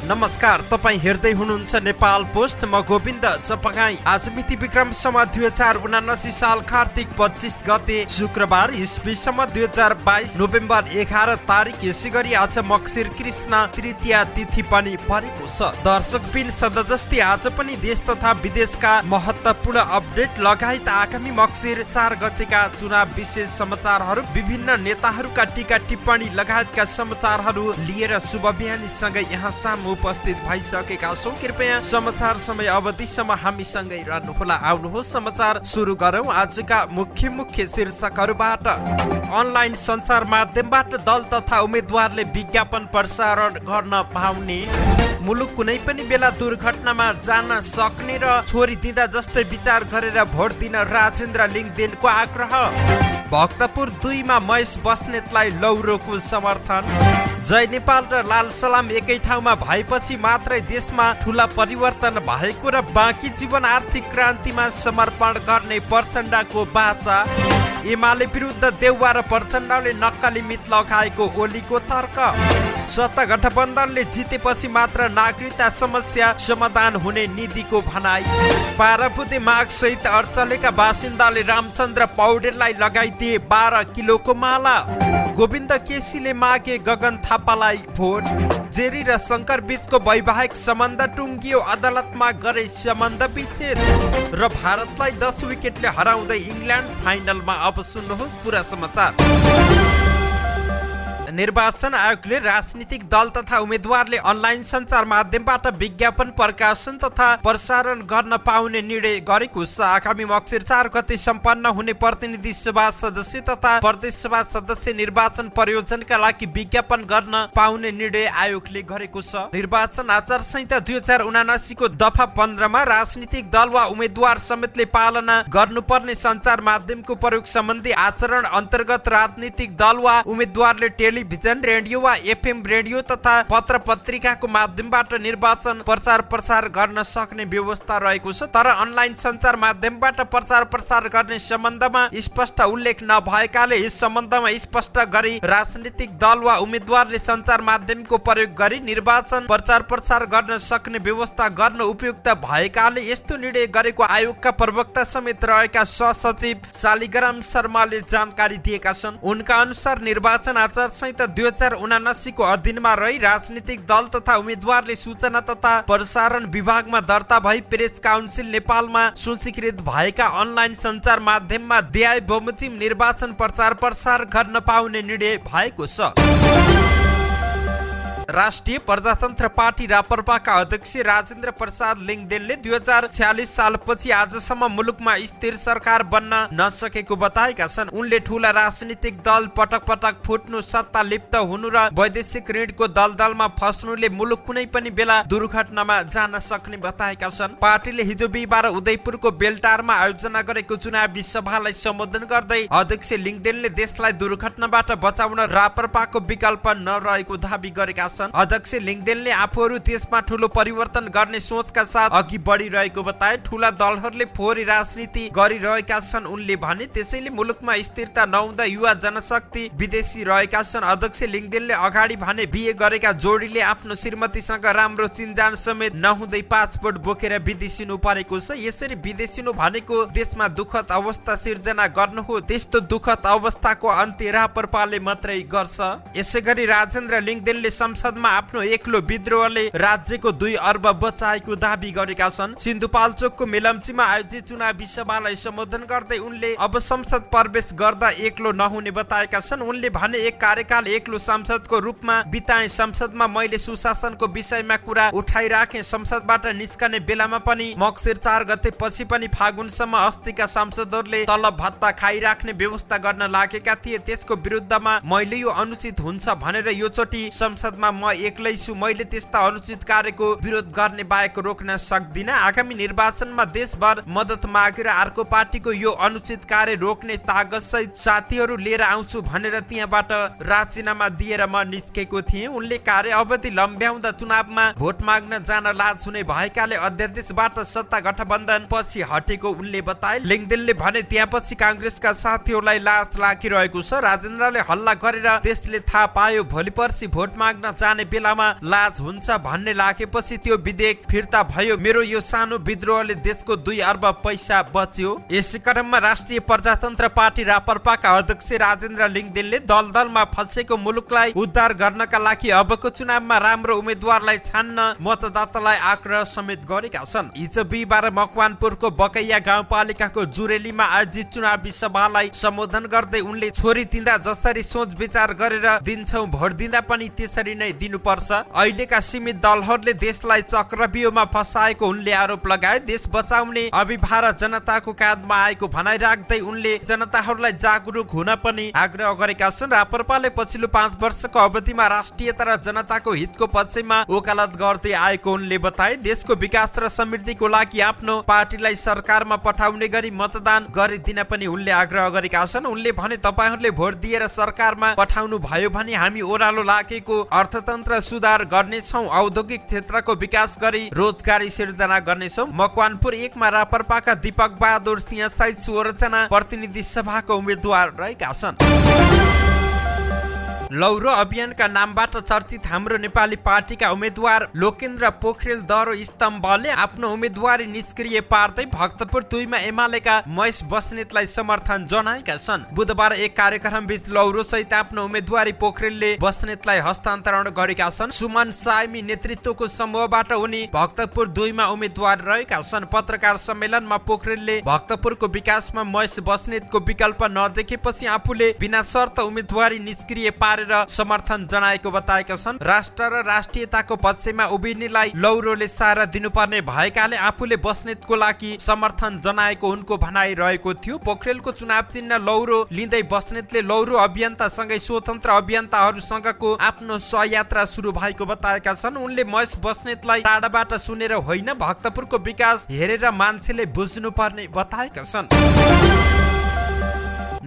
नमस्कार, तपाईँ हेर्दै हुनुहुन्छ नेपाल पोस्ट। म गोविन्द चपगाई। आज मिति विक्रम सम्वत 2079 साल कार्तिक 25 गते शुक्रबार, इस्वी सम्वत 2022 नोभेम्बर 11 तारिक। यसै गरी आज मक्सिर कृष्ण तृतीया तिथि पनि परेको छ। दर्शकबिन सधैँजस्तै आज पनि देश तथा विदेशका महत्त्वपूर्ण अपडेट लगायत आगामी मक्सिर 4 गतेका चुनाव विशेष समाचारहरू, विभिन्न नेताहरूका टीका टिप्पणी लगायतका समाचारहरू लिएर शुभ बिहानीसँगै यहाँ सामु उपस्थित भइसकेका छौं। कृपया समाचार समय अवधिसम्म हामीसँगै रहनुहोला। आउनुहोस् समाचार सुरु गरौं। आजका मुख्य शीर्षकहरूबाट। अनलाइन सञ्चार माध्यमबाट दल तथा उम्मेद्वारले विज्ञापन प्रसारण गर्न पाउने। मुलुक कुनै पनि बेला दुर्घटनामा जान सक्ने र छोरी दिँदा जस्तै विचार गरेर भोट दिन राजेन्द्र लिङदेनको आग्रह। भक्तपुर 2 मा महेश बस्नेतलाई लौरोको समर्थन। जय नेपाल र लाल सलाम एकै ठाउँमा भएपछि मात्रै देशमा ठूला परिवर्तन भएको र बाँकी जीवन आर्थिक क्रान्तिमा समर्पण गर्ने प्रचण्डको बाचा। एमाले विरुद्ध देउवा र प्रचण्डले नक्कली मित लगाएको ओलीको तर्क। सत्ता गठबन्धनले जितेपछि मात्र नागरिकता समस्या समाधान हुने नीतिको भनाई। पारापुते माग सहित अर्चलेका बासिन्दाले रामचन्द्र पौडेललाई लगाइदिए 12 किलोको माला। गोविन्द केसीले मागे गगन थापालाई भोट। जेरी र शङ्कर बीचको वैवाहिक सम्बन्ध टुङ्गियो, अदालतमा गरे सम्बन्ध विच्छेद। र भारतलाई 10 विकेटले हराउँदै इङ्ल्यान्ड फाइनलमा। अब सुन्नुहोस् पुरा समाचार। निर्वाचन आयोगले राजनीतिक दल तथा उम्मेद्वारले अनलाइन सञ्चार माध्यमबाट विज्ञापन प्रकाशन तथा प्रसारण गर्न पाउने निर्णय गरेको छ। आगामी मक्सिर 4 गते सम्पन्न हुने प्रतिनिधि सभा सदस्य तथा प्रदेश सभा सदस्य निर्वाचन प्रयोजनका लागि विज्ञापन गर्न पाउने निर्णय आयोगले गरेको छ। निर्वाचन आचार संहिता 2079 को दफा 15 मा राजनीतिक दल वा उम्मेद्वार समेतले पालना गर्नुपर्ने सञ्चार माध्यमको प्रयोग सम्बन्धी आचरण अन्तर्गत राजनीतिक दल वा उम्मेद्वारले टेलिभिजन, रेडियो वा एफएम रेडियो तथा पत्र पत्रिकाको माध्यमबाट निर्वाचन प्रचार प्रसार गर्न सक्ने व्यवस्था रहेको छ। तर अनलाइन सञ्चार माध्यमबाट प्रचार प्रसार गर्ने सम्बन्धमा स्पष्ट उल्लेख नभएकाले यस सम्बन्धमा स्पष्ट गरी राजनीतिक दल वा उम्मेद्वारले सञ्चार माध्यमको प्रयोग गरी निर्वाचन प्रचार प्रसार गर्न सक्ने व्यवस्था गर्न उपयुक्त भएकाले यस्तो निर्णय गरेको आयोगका प्रवक्ता समेत रहेका सहसचिव शालिग्राम शर्माले जानकारी दिएका छन्। उनका अनुसार निर्वाचन आचार संहिता 2079 को अधीनमा रही राजनीतिक दल तथा उम्मेद्वारले सूचना तथा प्रसारण विभागमा दर्ता भई प्रेस काउन्सिल नेपालमा सूचीकृत भएका अनलाइन सञ्चार माध्यममा देय बमोजिम निर्वाचन प्रचार प्रसार गर्न पाउने निर्णय भएको छ। राष्ट्रिय प्रजातन्त्र पार्टी राप्रपाका अध्यक्ष राजेन्द्र प्रसाद लिङदेनले 2046 सालपछि आजसम्म मुलुकमा स्थिर सरकार बन्न नसकेको बताएका छन्। उनले ठूला राजनीतिक दल पटक पटक फुट्नु, सत्ता लिप्त हुनु र वैदेशिक ऋणको दलदलमा फस्नुले मुलुक कुनै पनि बेला दुर्घटनामा जान सक्ने बताएका छन्। पार्टीले हिजो बिहिबार उदयपुरको बेलटारमा आयोजना गरेको चुनावी सभालाई सम्बोधन गर्दै अध्यक्ष लिङदेनले देशलाई दुर्घटनाबाट बचाउन राप्रपाको विकल्प नरहेको दाबी गरेका छन्। अध्यक्ष लिङदेनले आफूहरू देशमा ठूलो परिवर्तन गर्ने सोचका साथ अघि बढिरहेको बताए। ठूला दलहरूले फोहोरी राजनीति गरिरहेका छन् उनले भने। त्यसैले मुलुकमा स्थिरता नहुँदा युवा जनशक्ति विदेशी रहेका छन्। अध्यक्ष लिङदेनले अगाडि भने बिहे गरेका जोडीले आफ्नो श्रीमतीसँग राम्रो चिन्जान समेत नहुँदै पासपोर्ट बोकेर विदेशिनु परेको छ। यसरी विदेशिनु भनेको देशमा दुःखद अवस्था सिर्जना गर्नु हो। त्यस्तो दुःखद अवस्थाको अन्त्य राप्रपाले मात्रै गर्छ। यसैगरी राजेन्द्र लिङदेनले संसदमा आफ्नो एक्लो विद्रोहले राज्यको 2 अर्ब बचाएको दाबी गरेका छन्। सिन्धुपाल्चोकको मेलम्चीमा आयोजित चुनावी सभालाई सम्बोधन गर्दै उनले अब संसद प्रवेश गर्दा एक्लो नहुने बताएका छन्। उनले भने एक कार्यकाल एक्लो सांसदको रूपमा बिताए। संसदमा मैले सुशासनको विषयमा कुरा उठाइराखे। संसदबाट निस्कने बेलामा पनि मक्सिर 4 गते पछि पनि फागुनसम्म अस्तिका सांसदहरूले तलब भत्ता खाइराख्ने व्यवस्था गर्न लागेका थिए। त्यसको विरुद्धमा मैले यो अनुचित हुन्छ भनेर यो चोटि संसदमा म एक्लै छु। मैले त्यस्ता अनुचित कार्यको विरोध गर्ने बाहेक रोक्न सक्दिन। आगामी निर्वाचनमा देशभर मद्दत मागेर अर्को पार्टीको यो अनुचित कार्य रोक्ने तागत सहित साथीहरू लिएर आउँछु भनेर त्यहाँबाट राजीनामा दिएर म निस्केको थिएँ। उनले कार्य अवधि लम्ब्याउँदा चुनावमा भोट माग्न जान लाज हुने भएकाले अध्यादेशबाट सत्ता गठबन्धन पछि हटेको उनले बताए। लिङदेनले भने त्यहाँपछि कांग्रेसका साथीहरूलाई लाज लागिरहेको छ। राजेन्द्रले हल्ला गरेर देशले थाहा पायो भोलि पर्सि भोट माग्न जाने बेलामा लाज हुन्छ भन्ने लागेपछि त्यो विधेयक फिर्ता भयो। मेरो यो सानो विद्रोहले देशको 2 अर्ब पैसा बच्यो। यसै क्रममा राष्ट्रिय प्रजातन्त्र पार्टी रापरपाका अध्यक्ष राजेन्द्र लिङदेनले दलदलमा फँसेको मुलुकलाई उद्धार गर्नका लागि अबको चुनावमा राम्रो उम्मेदवारलाई छान्न मतदातालाई आग्रह समेत गरेका छन्। हिजो बिहीबार मकवानपुरको बकैया गाउँपालिकाको जुरेलीमा आयोजित चुनावी सभालाई सम्बोधन गर्दै उनले छोरी दिँदा जसरी सोच विचार गरेर दिन्छौ भोट दिँदा पनि त्यसरी नै दिनुपर्छ। अहिलेका सीमित दलहरूले देशलाई चक्रव्यूहमा फसाएको उनले आरोप लगाए। देश बचाउने अभिभार जनताको काँधमा आएको भनाइ राख्दै उनले जनताहरूलाई जागरुक हुन पनि आग्रह गरेका छन्। रापरपाले पछिल्लो 5 वर्षको अवधिमा राष्ट्रियता र जनताको हितको पक्षमा वकालत गर्दै आएको उनले बताए। देशको विकास र समृद्धिको लागि आफ्नो पार्टीलाई सरकारमा पठाउने गरी मतदान गरिदिन पनि उनले आग्रह गरेका छन्। उनले भने तपाईहरूले भोट दिएर सरकारमा पठाउनु भयो भने हामी ओह्रालो लागेको अर्थतन्त्र सुधार गर्नेछौँ, औद्योगिक क्षेत्रको विकास गरी रोजगारी सिर्जना गर्नेछौँ। मकवानपुर 1 मा रापरपाका दीपक बहादुर सिंह सहित 16 जना प्रतिनिधि सभाको उम्मेद्वार रहेका छन्। लौरो अभियानका नामबाट चर्चित हाम्रो नेपाली पार्टीका उम्मेद्वार लोकेन्द्र पोखरेल दरो स्तम्भले आफ्नो उम्मेदवारी निष्क्रिय पार्दै भक्तपुर 2 मा एमालेका महेश बस्नेतलाई समर्थन जनाएका छन्। बुधबार एक कार्यक्रम बीच लौरो सहित आफ्नो उम्मेदवारी पोखरेलले बस्नेतलाई हस्तान्तरण गरेका छन्। सुमन साइमी नेतृत्वको समूहबाट उनी भक्तपुर 2 मा उम्मेदवार रहेका छन्। पत्रकार सम्मेलनमा पोखरेलले भक्तपुरको विकासमा महेश बस्नेतको विकल्प नदेखेपछि आफूले बिना शर्त उम्मेदवारी निष्क्रिय समर्थन जनाएको बताएका छन्। राष्ट्र र राष्ट्रियताको पक्षमा उभिनेलाई लौरोले सारा दिनुपर्ने भएकाले आफूले बस्नेतको लागि समर्थन जनाएको उनको भनाइ रहेको थियो। पोखरेलको चुनाव चिन्ह लौरो लिँदै बस्नेतले लौरो अभियन्तासँगै स्वतन्त्र अभियन्ताहरूसँगको आफ्नो सहयात्रा सुरु भएको बताएका छन्। उनले महेश बस्नेतलाई टाढाबाट सुनेर होइन भक्तपुरको विकास हेरेर मान्छेले बुझ्नुपर्ने बताएका छन्।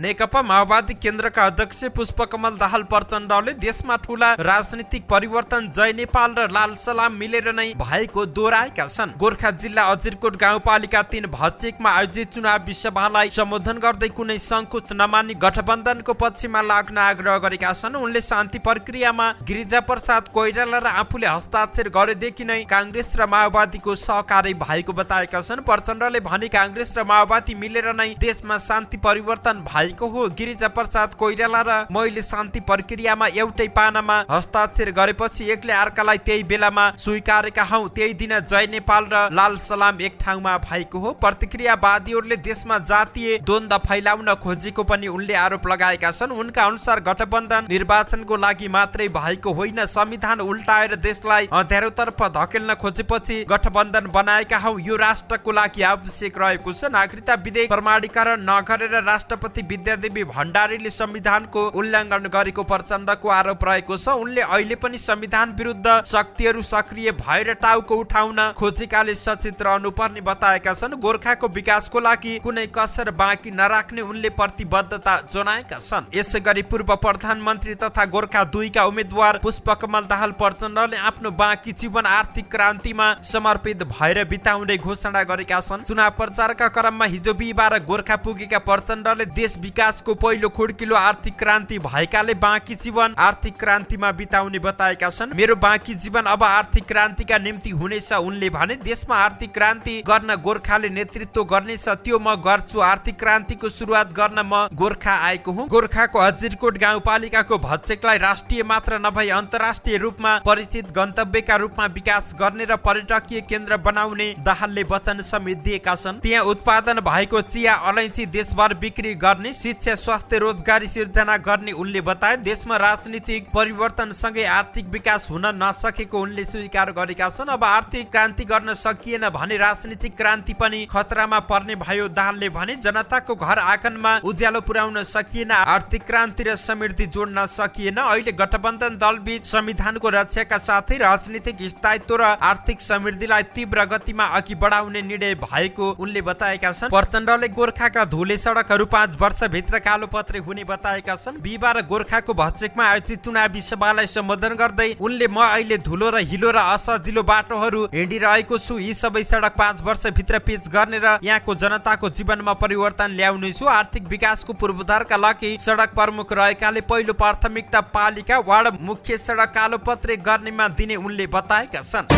नेकपा माओवादी केन्द्रका अध्यक्ष पुष्पकमल दाहाल प्रचण्डले देशमा ठूला राजनीतिक परिवर्तन जय नेपाल र लाल सलाम मिलेर नै भएको दोहोर्याएका छन्। गोर्खा जिल्ला अजिरकोट गाउँपालिका 3 भच्चेकमा आयोजित चुनावी सभालाई सम्बोधन गर्दै कुनै संकोच नमानी गठबन्धनको पक्षमा लाग्न आग्रह गरेका छन्। उनले शान्ति प्रक्रियामा गिरिजाप्रसाद कोइराला र आफूले हस्ताक्षर गरेदेखि नै कांग्रेस र माओवादीको सहकार्य भएको बताएका छन्। प्रचण्डले भने कांग्रेस र माओवादी मिलेर नै देशमा शान्ति परिवर्तन हो। गिरिजाप्रसाद कोइराला र मैले शान्ति प्रक्रियामा एउटै पानामा हस्ताक्षर गरेपछि एकले अर्कालाई त्यही बेलामा स्वीकारेका हौ। त्यही दिन जय नेपाल र लाल सलाम एक ठाउँमा भएको हो। प्रतिक्रियावादीहरूले देशमा जातीय द्वन्द्व फैलाउन खोजेको पनि उनले आरोप लगाएका छन्। उनका अनुसार गठबन्धन निर्वाचनको लागि मात्रै भएको होइन, संविधान उल्टाएर देशलाई अँध्यारोतर्फ धकेल्न खोजेपछि गठबन्धन बनाएका हौ। यो राष्ट्रको लागि आवश्यक रहेको छ। नागरिकता विधेयक प्रमाणीकरण नगरेर राष्ट्रपति विद्यादेवी भण्डारीले संविधानको उल्लङ्घन गरेको प्रचण्डको आरोप रहेको छ। उनले अहिले पनि संविधान विरुद्ध शक्तिहरू सक्रिय भएर टाउको उठाउन खोजेकाले सचेत रहनुपर्ने बताएका छन्। गोर्खाको विकासको लागि कुनै कसर बाँकी नराख्ने उनले प्रतिबद्धता जनाएका छन्। यसैगरी पूर्व प्रधानमन्त्री तथा गोर्खा 2 का उम्मेद्वार पुष्पकमल दाहाल प्रचण्डले आफ्नो बाँकी जीवन आर्थिक क्रान्तिमा समर्पित भएर बिताउने घोषणा गरेका छन्। चुनाव प्रचारका क्रममा हिजो बिहीबार गोर्खा पुगेका प्रचण्डले देश विकासको पहिलो खुड्किलो आर्थिक क्रान्ति भएकाले बाँकी जीवन आर्थिक क्रान्तिमा बिताउने बताएका छन्। मेरो बाँकी जीवन अब आर्थिक क्रान्तिका निम्ति हुनेछ उनले भने। देशमा आर्थिक क्रान्ति गर्न गोर्खाले नेतृत्व गर्नेछ, त्यो म गर्छु। आर्थिक क्रान्तिको सुरुवात गर्न म गोर्खा आएको हुँ। गोर्खाको अजिरकोट गाउँपालिकाको भच्चेकलाई राष्ट्रिय मात्र नभई अन्तर्राष्ट्रिय रूपमा परिचित गन्तव्यका रूपमा विकास गर्ने र पर्यटकीय केन्द्र बनाउने दाहालले वचन समेत दिएका छन्। त्यहाँ उत्पादन भएको चिया अलैँची देशभर बिक्री गर्ने, शिक्षा स्वास्थ्य रोजगारी सिर्जना गर्ने उनले बताए। देशमा राजनीतिक परिवर्तन सँगै आर्थिक विकास हुन नसकेको उनले स्वीकार गरेका छन्। अब आर्थिक क्रान्ति गर्न सकिएन भने राजनीतिक क्रान्ति पनि खतरामा पर्ने भयो दाहालले भने। जनताको घर आँगनमा उज्यालो पुर्याउन सकिएन, आर्थिक क्रान्ति र समृद्धि जोड्न सकिएन। अहिले गठबन्धन दलबीच संविधानको रक्षाका साथै राजनीतिक स्थायित्व र आर्थिक समृद्धिलाई तीव्र गतिमा अघि बढाउने निर्णय भएको उनले बताएका छन्। प्रचण्डले गोर्खाका धुले सडकहरू 5 वर्ष वर्षभित्र कालोपत्रे हुने बताएका छन्। बिहिबार गोर्खाको भच्चेकमा आयोजित चुनावी सभालाई सम्बोधन गर्दै उनले म अहिले धुलो र हिलो र असजिलो बाटोहरू हिँडिरहेको छु। यी सबै सडक 5 वर्षभित्र पिच गर्ने र यहाँको जनताको जीवनमा परिवर्तन ल्याउने छु। आर्थिक विकासको पूर्वाधारका लागि सडक प्रमुख रहेकाले पहिलो प्राथमिकता पालिका वार्ड मुख्य सडक कालोपत्रे गर्नेमा दिने उनले बताएका छन्।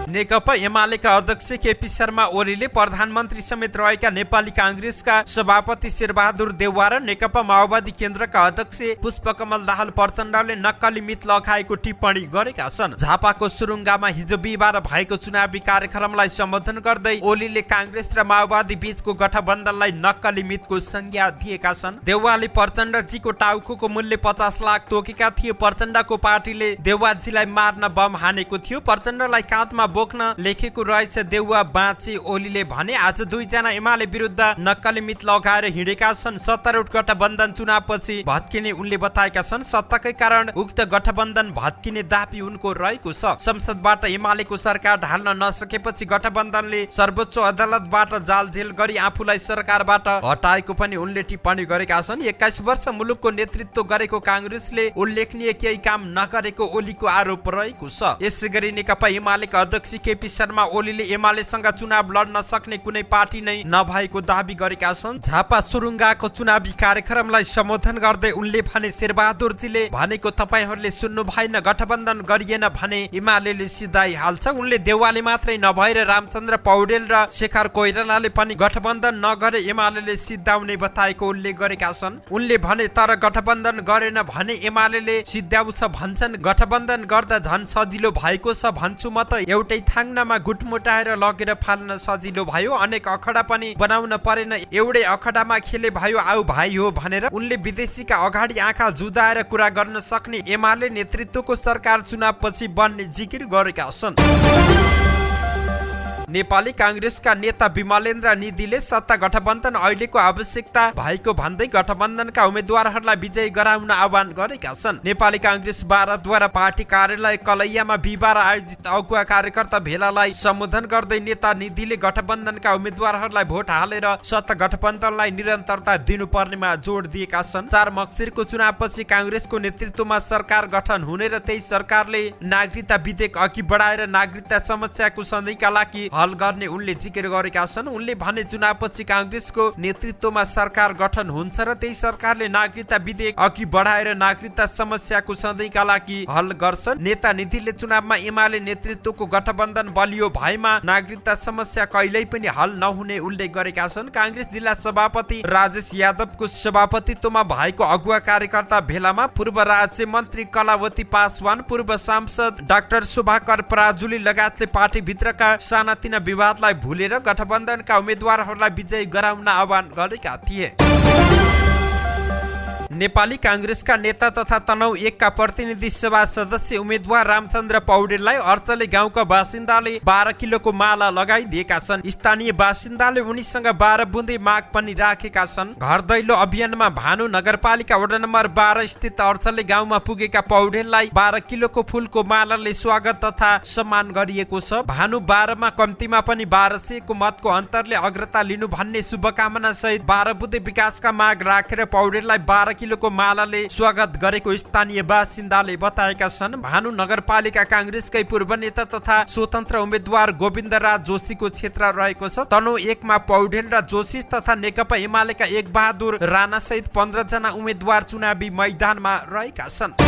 नेकपा एमालेका अध्यक्ष केपी शर्मा ओलीले प्रधानमन्त्री समेत रहेका नेपाली कांग्रेसका सभापति शेरबहादुर देउवा र नेकपा माओवादी केन्द्रका अध्यक्ष पुष्पकमल दाहाल प्रचण्डले नक्कली मित लगाएको टिप्पणी गरेका छन्। झापाको सुरुङ्गामा हिजो बिहिबार भएको चुनावी कार्यक्रमलाई सम्बोधन गर्दै ओलीले कांग्रेस र माओवादी बीचको गठबन्धनलाई नक्कली मितको संज्ञा दिएका छन्। देउवाले प्रचण्डजीको टाउको मूल्य 50 लाख तोकेका थिए। प्रचण्डको पार्टीले देउवाजीलाई मार्न बम हानेको थियो। प्रचण्डलाई काँधमा बोक्न लेखेको रहेछ। देउवा बाँचे। ओलीले भने आज दुईजना एमाले विरुद्ध नक्कली मित लगाएर हिँडेका छन्। 17 गठबन्धन चुनावपछि भत्किने उनले बताएका छन्। सत्ताकै कारण उक्त गठबन्धन भत्किने दाबी उनको रहेको छ। संसदबाट एमालेको सरकार ढाल्न नसकेपछि गठबन्धनले सर्वोच्च अदालतबाट जालझेल गरी आफूलाई सरकारबाट हटाएको पनि उनले टिप्पणी गरेका छन्। 21 वर्ष मुलुकको नेतृत्व गरेको कांग्रेसले उल्लेखनीय केही काम नगरेको ओलीको आरोप रहेको छ। यसैगरी नेकपा एमालेका अध्यक्ष केपी शर्मा ओलीले एमालेसँग चुनाव लड्न सक्ने कुनै पार्टी नै नभएको दाबी गरेका छन्। झापा सुरुङ्गाको चुनावी कार्यक्रमलाई सम्बोधन गर्दै उनले भने शेरबहादुरजीले भनेको तपाईहरूले सुन्नु भएन, गठबन्धन गरिएन भने एमालेले सिधाइहाल्छ। उनले देउवाले मात्रै नभएर रामचन्द्र पौडेल र शेखर कोइरालाले पनि गठबन्धन नगरे एमालेले सिद्धाउने बताएको उल्लेख गरेका छन्। उनले भने तर गठबन्धन गरेन भने एमालेले सिद्धाउँछ भन्छन्। गठबन्धन गर्दा झन् सजिलो भएको छ भन्छु म त। एउटै थाङ्नामा गुटमुटाएर लगेर फाल्न सजिलो भयो। अनेक अखडा पनि बनाउन परेन। एउटै अखडामा खेले भयो आउ भाइ हो भनेर उनले विदेशीका अगाडि आँखा जुदाएर कुरा गर्न सक्ने एमाले नेतृत्वको सरकार चुनावपछि बन्ने जिकिर गरेका छन्। नेपाली कांग्रेसका नेता विमलेन्द्र निधिले सत्ता गठबन्धन अहिलेको आवश्यकता भएको भन्दै गठबन्धनका उम्मेद्वारहरूलाई विजयी गराउन आह्वान गरेका छन्। नेपाली कांग्रेस बाराद्वारा पार्टी कार्यालय कलैयामा बिहिबार आयोजित अगुवा कार्यकर्ता भेलालाई सम्बोधन गर्दै नेता निधिले गठबन्धनका उम्मेद्वारहरूलाई भोट हालेर सत्ता गठबन्धनलाई निरन्तरता दिनुपर्नेमा जोड दिएका छन्। 4 मक्सिरको चुनावपछि कांग्रेसको नेतृत्वमा सरकार गठन हुने र त्यही सरकारले नागरिकता विधेयक अघि बढाएर नागरिकता समस्याको सन्धिका लागि हल गर्ने उनले जिकिर गरेका छन्। उनले भने चुनावपछि कांग्रेसको नेतृत्वमा सरकार गठन हुन्छ र त्यही सरकारले नागरिकता विधेयक अघि बढाएर नागरिकता समस्याको सधैँका लागि हल गर्छ। नेता निधिले चुनावमा एमाले नेतृत्वको गठबन्धन बलियो भएमा नागरिकता समस्या कहिल्यै पनि हल नहुने उल्लेख गरेका छन्। कांग्रेस जिल्ला सभापति राजेश यादवको सभापतित्वमा भएको अगुवा कार्यकर्ता भेलामा पूर्व राज्य मन्त्री कलावती पासवान, पूर्व सांसद डाक्टर सुभाकर पराजुली लगायतले पार्टीभित्रका साना विवादलाई भुलेर गठबन्धनका उम्मेद्वारहरूलाई विजयी गराउन आह्वान गरेका थिए। नेपाली कांग्रेसका नेता तथा तनहु 1 का प्रतिनिधि सभा सदस्य उम्मेद्वार रामचन्द्र पौडेललाई अर्चले गाउँका बासिन्दाले 12 किलोको माला लगाइदिएका छन्। स्थानीय बासिन्दाले उनीसँग 12 बुँदे माग पनि राखेका छन्। घर दैलो अभियानमा भानु नगरपालिका वडा नम्बर 12 स्थित अर्चले गाउँमा पुगेका पौडेललाई 12 किलोको फूलको मालाले स्वागत तथा सम्मान गरिएको छ। भानु 12 मा कम्तीमा पनि 1200 को मतको अन्तरले अग्रता लिनु भन्ने शुभकामना सहित 12 बुँदे विकासका माग राखेर पौडेललाई 12 किलोको मालाले स्वागत गरेको स्थानीय बासिन्दाले बताएका छन्। भानु नगरपालिका कांग्रेसकै पूर्व नेता तथा स्वतन्त्र उम्मेद्वार गोविन्द राज जोशीको क्षेत्र रहेको छ। तनहु 1 मा पौडेल र जोशी तथा नेकपा एमालेका 1 बहादुर राणा सहित 15 जना उम्मेद्वार चुनावी मैदानमा रहेका छन्।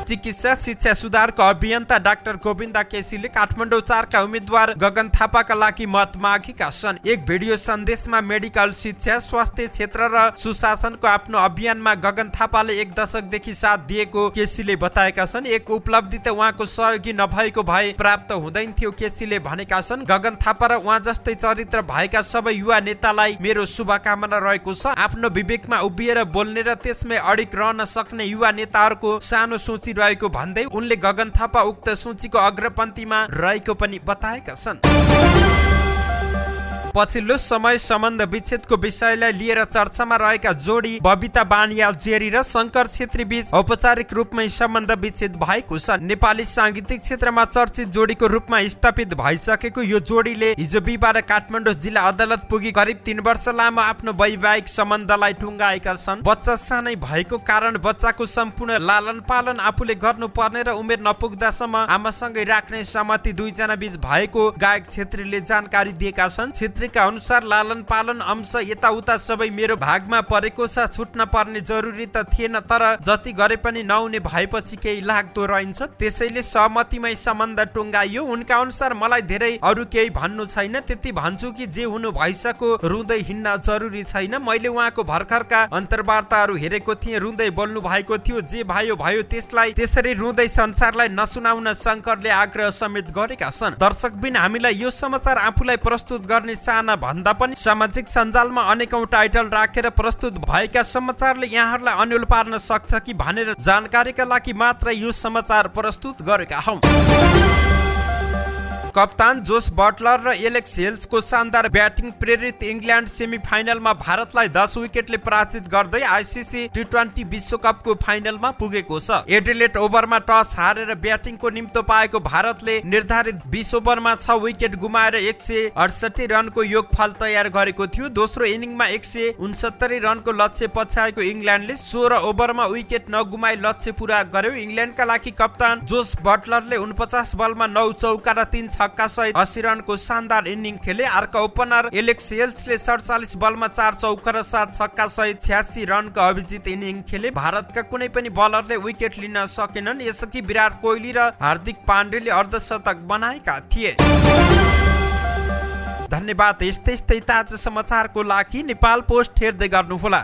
चिकित्सा शिक्षा सुधारको अभियन्ता डाक्टर गोविन्द केसीले काठमाडौँ 4 का उम्मेद्वार गगन थापाका लागि मत मागेका छन्। एक भिडियो सन्देशमा मेडिकल शिक्षा, स्वास्थ्य क्षेत्र र सुशासनको आफ्नो अभियानमा गगन थापाले 1 दशकदेखि साथ दिएको केसीले बताएका छन्। एक उपलब्धि त उहाँको सहयोगी नभएको भए प्राप्त हुँदैन थियो केसीले भनेका छन्। गगन थापा र उहाँ जस्तै चरित्र भएका सबै युवा नेतालाई मेरो शुभकामना रहेको छ। आफ्नो विवेकमा उभिएर बोल्ने र त्यसमै अडिग रहन सक्ने युवा नेताहरूको सानो सोची रहेको भन्दै उनले गगन थापा उक्त सूचीको अग्रपन्थीमा रहेको पनि बताएका छन्। पछिल्लो समय सम्बन्ध विच्छेदको विषयलाई लिएर चर्चामा रहेका जोडी बबिता बानियाल जेरी र शंकर छेत्री बीच औपचारिक रूपमै सम्बन्ध विच्छेद भएको छ। नेपाली सांगीतिक क्षेत्रमा चर्चित जोडीको रूपमा स्थापित भइसकेको यो जोडीले हिजो बिहिबार काठमाडौँ जिल्ला अदालत पुगी करिब 3 वर्ष लामो आफ्नो वैवाहिक सम्बन्धलाई टुङ्गाएका छन्। बच्चा सानै भएको कारण बच्चाको सम्पूर्ण लालन पालन आफूले गर्नुपर्ने र उमेर नपुग्दासम्म आमासँगै राख्ने सहमति दुईजना बीच भएको गायक छेत्रीले जानकारी दिएका छन्। छेत्रीका अनुसार लालन पालन अंश यताउता सबै मेरो भागमा परेको छ, छुट्न पर्ने जरुरी त थिएन, तर जति गरे पनि नहुने भएपछि केही लाग्दो रहन्छ, त्यसैले सहमतिमै सम्बन्ध टुङ्गाइयो। उनका अनुसार मलाई धेरै अरू केही भन्नु छैन, त्यति भन्छु कि जे हुनु भइसक्यो, रुँदै हिँड्न जरुरी छैन। मैले उहाँको भर्खरका अन्तर्वार्ताहरू हेरेको थिएँ, रुँदै बोल्नु भएको थियो, जे भयो भयो, त्यसलाई त्यसरी रुँदै संसारलाई नसुनाउन शंकरले आग्रह समेत गरेका छन्। दर्शकबिन हामीलाई यो समाचार आफूलाई प्रस्तुत गर्ने चाहना भन्दा पनि सामाजिक सञ्जालमा अनेकौं टाइटल राखेर प्रस्तुत भएका समाचारले यहाँहरूलाई अन्यल पार्न सक्छ कि भनेर जानकारीका लागि मात्र यो समाचार प्रस्तुत गरेका हौं। कप्तान जोस बटलर र एलेक्स हेल्सको शानदार ब्याटिङ प्रेरित इङ्ल्यान्ड सेमिफाइनलमा भारतलाई 10 विकेटले पराजित गर्दै आइसिसी टी20 विश्वकपको फाइनलमा पुगेको छ। एडिलेड ओभरमा टस हारेर ब्याटिङको निम्तो पाएको भारतले निर्धारित 20 ओभरमा 6 विकेट गुमाएर 168 रनको योगफल तयार गरेको थियो। दोस्रो इनिङमा 169 रनको लक्ष्य पछ्याएको इङ्ल्यान्डले 16 ओभरमा विकेट नगुमाई लक्ष्य पूरा गर्यो। इङ्ल्यान्डका लागि कप्तान जोस बटलरले 49 बलमा 9 चौका र 3 छक्का सहित 80 रनको शानदार इनिङ खेले। अर्का ओपनर एलेक्स हेल्सले 47 बलमा 4 चौका र 7 छक्का सहित 86 रनको अभिजित इनिङ खेले। भारतका कुनै पनि बलरले विकेट लिन सकेनन्, यसअघि विराट कोहली र हार्दिक पाण्डेले अर्धशतक बनाएका थिए। धन्यवाद। यस्तै ताजा समाचारको लागि नेपाल पोस्ट हेर्दै गर्नुहोला।